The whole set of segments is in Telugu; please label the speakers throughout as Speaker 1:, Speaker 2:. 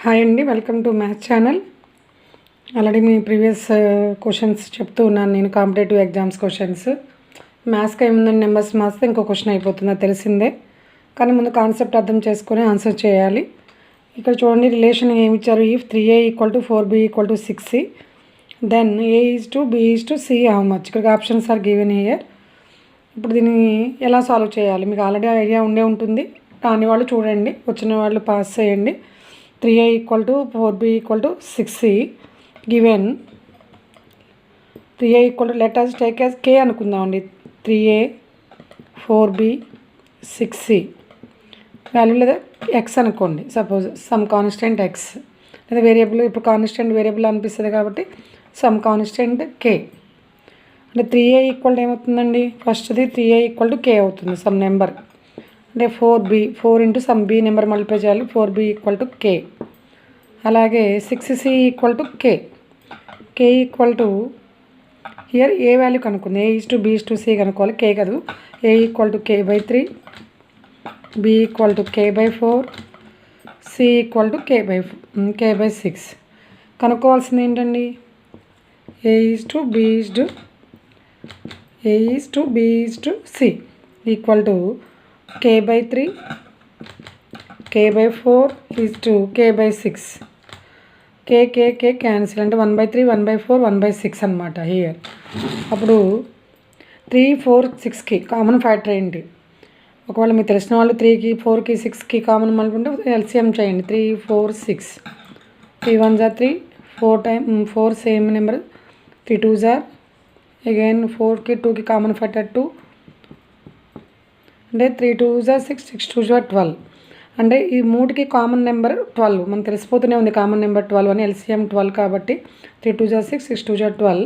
Speaker 1: హాయ్ అండి, welcome to maths channel. Already me previous questions చెప్తూ ఉన్నాను నేను. కాంపిటేటివ్ ఎగ్జామ్స్ క్వశ్చన్స్ మ్యాథ్స్కి ఏముందని నెంబర్స్ మాస్తే ఇంకో క్వశ్చన్ అయిపోతుందో తెలిసిందే, కానీ ముందు కాన్సెప్ట్ అర్థం చేసుకొని ఆన్సర్ చేయాలి. ఇక్కడ చూడండి, రిలేషన్ ఏమి ఇచ్చారు. If 3a = 4b = 6c then a is to b is to c how much. ఇక్కడ ఆప్షన్స్ ఆర్ గివెన్ హియర్. ఇప్పుడు దీన్ని ఎలా సాల్వ్ చేయాలి మీకు ఆల్రెడీ ఐడియా ఉండే ఉంటుంది. రాని వాళ్ళు చూడండి, వచ్చిన వాళ్ళు పాస్ చేయండి. 3a = 4b = 6c given 3a = let us take as k అనుకుందామండి. 3a 4b 6c value లేదా x అనుకోండి. సపోజ్ సమ్ కాన్స్టెంట్ x లేదా వేరియబుల్. ఇప్పుడు కాన్స్టెంట్ వేరియబుల్ అనిపిస్తుంది కాబట్టి సమ్ కాన్స్టెంట్ k. అంటే 3a = ఏమవుతుందండి, ఫస్ట్ది 3a = k అవుతుంది. సమ్ నెంబర్ అంటే 4b 4 into some b number multiply చేయాలి. 4b = k. అలాగే 6c = k. k హియర్ ఏ వాల్యూ కనుక్కుంది. a is to b is to c కనుక్కోవాలి. k కాదు. a = k/3 b = k/4 c = k/6 కనుక్కోవాల్సింది ఏంటండి. a is to b is to c = k/3 k/4 is to k/6. k cancel అంటే 1/3 1/4 1/6 అనమాట హియర్. అప్పుడు 3 4 6కి కామన్ ఫ్యాక్టర్ ఏంటి. ఒకవేళ మీకు తెలిసిన వాళ్ళు 3కి 4కి 6కి కామన్ మలుపుకుంటే ఎల్సిఎం చేయండి. 3 4 6 3 1s are 3 4 same number 3 2s are again 4కి 2కి కామన్ ఫ్యాక్టర్ 2 అంటే 3 2s are 6 6 2s are 12. అంటే ఈ మూడుకి కామన్ నెంబర్ 12 మనకు తెలిసిపోతూనే ఉంది. కామన్ నెంబర్ 12 అని ఎల్సిఎం 12 కాబట్టి 3 2s are 6 6 2s are 12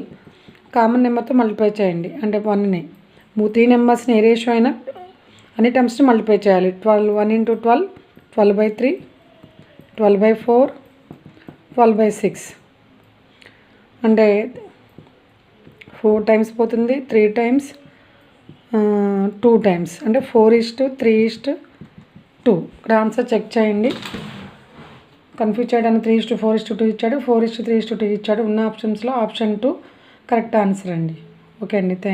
Speaker 1: common నెంబర్తో మల్టిప్లై చేయండి. అంటే 1ని 3 నెంబర్స్ని ఏ రేషియో అయినా అన్ని టర్మ్స్ని మల్టిప్లై చేయాలి. 1 × 12 12/3 12/4 12/6 అంటే 4 టైమ్స్ పోతుంది, 3 టైమ్స్ 2 టైమ్స్ అంటే 4:3:2. ఇక్కడ ఆన్సర్ చెక్ చేయండి. కన్ఫ్యూజ్ చేయడానికి 3:4:2 ఇచ్చాడు, 4:3:2 ఇచ్చాడు. ఉన్న ఆప్షన్స్లో ఆప్షన్ 2 కరెక్ట్ ఆన్సర్ అండి. ఓకే అండి, థ్యాంక్ యూ.